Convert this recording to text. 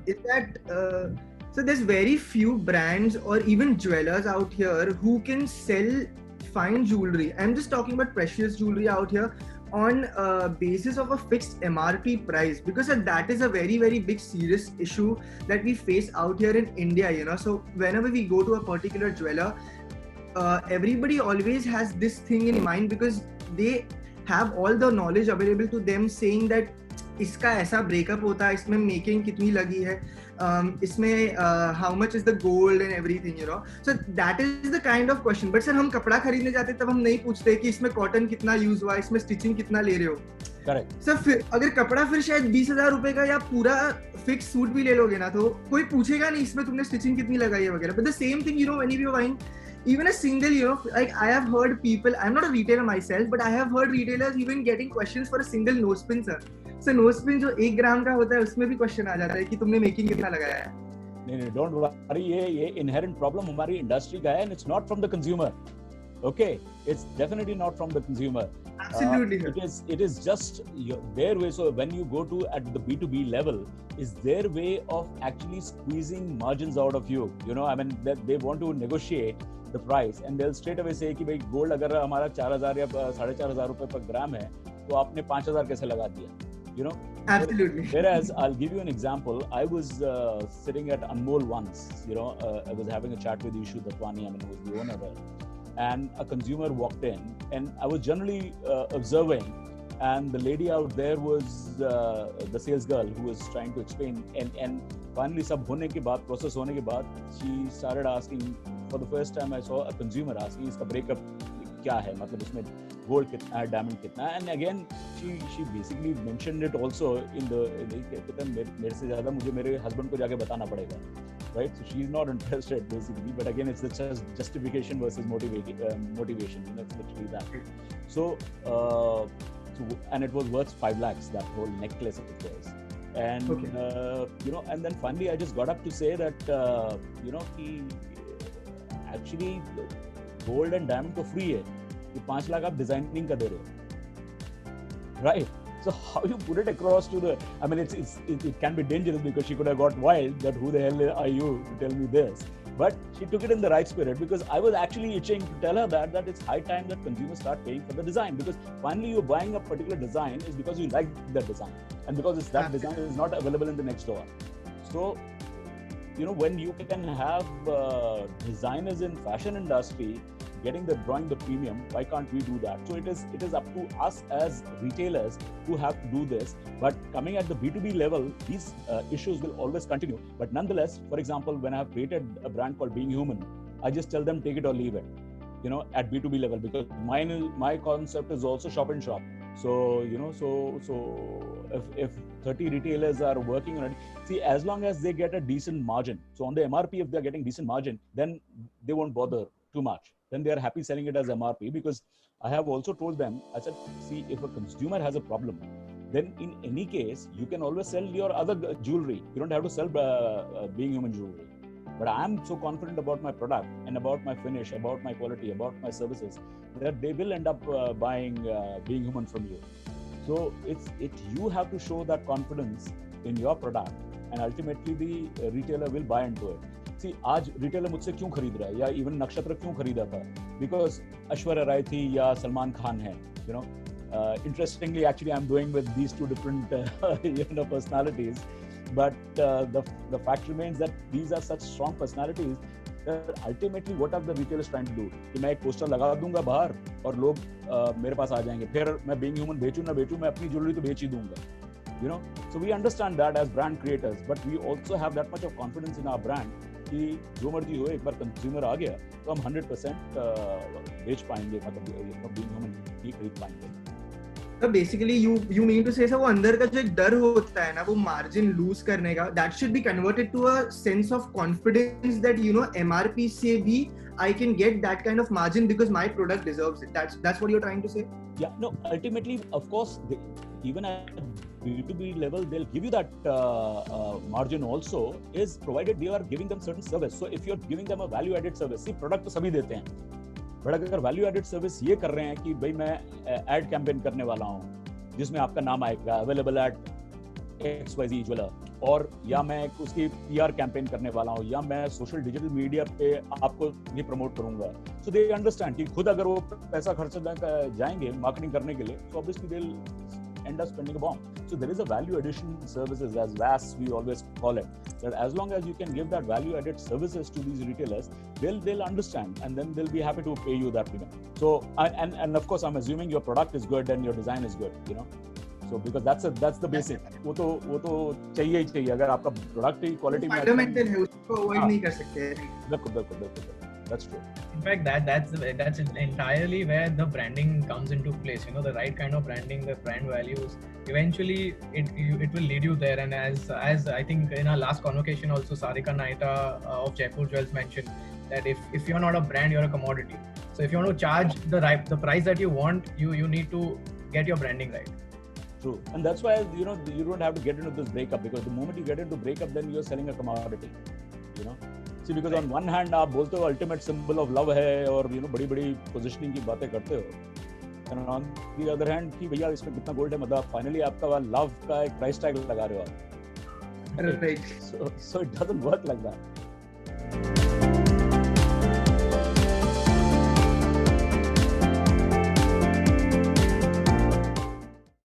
is that so there's very few brands or even jewelers out here who can sell fine jewelry. I'm just talking about precious jewelry out here on basis of a fixed MRP price, because that is a very very big serious issue that we face out here in India. So whenever we go to a particular jeweler, everybody always has this thing in mind because they have all the knowledge available to them saying that इसका ऐसा breakup होता है, इसमें making कितनी लगी है, इसमें how much is the gold and everything, so that is the kind of question. But sir हम कपड़ा खरीदने जाते तब हम नहीं पूछते कि इसमें कॉटन कितना यूज हुआ, इसमें स्टिचिंग कितना ले रहे हो. Correct sir. फिर अगर कपड़ा फिर शायद 20,000 रुपए का या पूरा फिक्स सूट भी ले लोगे ना, तो कोई पूछेगा नहीं इसमें तुमने स्टिचिंग कितनी लगाई है वगैरह. But the same thing when you are buying even a single, like I have heard people, I'm not a retailer myself, but I have heard retailers even getting questions for a single nose pin, sir. So nose pin जो 1 ग्राम का होता है उसमें भी question आ जाता है कि तुमने मेकिंग कितना लगाया है. नहीं, डोंट वरी, ये इनहेरेंट प्रॉब्लम हमारी इंडस्ट्री का है, and it's not from the consumer. Okay, it's definitely not from the consumer. Absolutely, it is just their way. So when you go to at the B2B level, is their way of actually squeezing margins out of you. I mean, they want to negotiate the price, and they'll straight away say कि भाई gold अगर हमारा 4,000 या 4,500 रुपए पर ग्राम है, तो आपने 5,000 कैसे लगा दिया? Absolutely. Whereas I'll give you an example. I was sitting at Anmol once. I was having a chat with Ishu Datwani. I mean, who was the owner there. And a consumer walked in, and I was generally observing, and the lady out there was the sales girl who was trying to explain, and finally सब होने के बाद, process होने के बाद, she started asking, for the first time I saw a consumer asking इसका breakup क्या है, मतलब इसमें gold कितना है, diamond कितना है. And again she basically mentioned it also in the मेरे से ज़्यादा मुझे मेरे husband को जाके बताना पड़ेगा, right? So she's not interested basically, but again it's the justification versus motivation. It's literally that. So and it was worth 5 lakhs, that whole necklace of theirs. And okay. And then finally I just got up to say that कि actually gold and diamond तो free है, कि 5 लाख आप designing का दे रहे हो, right? So how you put it across to the, I mean, it can be dangerous, because she could have got wild that who the hell are you to tell me this? But she took it in the right spirit, because I was actually itching to tell her that it's high time that consumers start paying for the design, because finally you're buying a particular design is because you like that design, and because that design is not available in the next door. So when you can have designers in fashion industry drawing the premium, why can't we do that? So it is up to us as retailers who have to do this. But coming at the B2B level, these issues will always continue. But nonetheless, for example, when I have created a brand called Being Human, I just tell them take it or leave it, at B2B level, because my concept is also shop and shop. So so if 30 retailers are working on it, see, as long as they get a decent margin, so on the MRP, if they're getting decent margin, then they won't bother too much. Then they are happy selling it as MRP, because I have also told them, I said, see, if a consumer has a problem, then in any case, you can always sell your other jewelry. You don't have to sell Being Human jewelry. But I am so confident about my product and about my finish, about my quality, about my services, that they will end up buying Being Human from you. So you have to show that confidence in your product, and ultimately the retailer will buy into it. See, आज retailer मुझसे क्यों खरीद रहा है, या even नक्षत्र क्यों खरीदा था? Because ऐश्वर्या राय थी या सलमान खान है. Interestingly, actually, I'm doing with these two different personalities, but the fact remains that these are such strong personalities that ultimately what are the retailers trying to do? कि मैं एक पोस्टर लगा दूंगा बाहर और लोग मेरे पास आ जाएंगे, फिर मैं Being Human बेचूं ना बेचूं, मैं अपनी ज्वेलरी तो बेच ही दूंगा. So we understand that as brand creators, but we also have that much of confidence in our brand कि जो मर्जी हो, एक बार कंज्यूमर आ गया तो हम 100% बेच पाएंगे, मतलब Being Human ही खरीद पाएंगे. So basically you mean to say, वो अंदर का जो एक डर होता है ना, वो मार्जिन लूज करने का, that should be converted to a sense of confidence that MRP से भी I can get that kind of margin because my product deserves it. That's what you're trying to say? Yeah, no, ultimately, of course, even at B2B level, they'll give you that margin also, is provided they are giving them certain service. So if you're giving them a value added service, see, product तो सभी देते हैं, but अगर value added service ये कर रहे हैं कि भाई मैं ad campaign करने वाला हूँ जिसमें आपका नाम आएगा, available at XYZ ज्वेलर, और या मैं उसकी PR कैंपेन करने वाला हूँ, या मैं सोशल डिजिटल मीडिया पे आपको ये प्रमोट करूंगा. सो दे अंडरस्टैंड कि खुद अगर वो पैसा खर्च जाएंगे मार्केटिंग करने के लिए, so obviously they'll end up spending a bomb. So there is a value addition services, as VAS we always call it, that as long as you can give that value added services to these retailers, they'll understand, and then they'll be happy to pay you that premium. So and of course I'm assuming your product is good and your design is good, you know. So because that's the basic. वो तो चाहिए ही चाहिए. अगर आपका product ही quality में fundamental है, उसको avoid नहीं कर सकते. बिल्कुल. That's true. In fact, that's entirely where the branding comes into place. You know, the right kind of branding, the brand values. Eventually, it will lead you there. And as I think in our last convocation also, Sarika Naita of Jaipur Jewels mentioned that if you're not a brand, you're a commodity. So if you want to charge the price that you want, you need to get your branding right. True. And that's why, you know, you don't have to get into this breakup, because the moment you get into breakup, then you're selling a commodity, you know. See, because on one hand आप बोलते हो ultimate symbol of love है, और you know बड़ी positioning की बातें करते हो, and on the other hand कि भैया इसमें कितना गोल्ड है, मतलब finally आपका love का एक price tag लगा रहे हो आप. Right. So it doesn't work like that.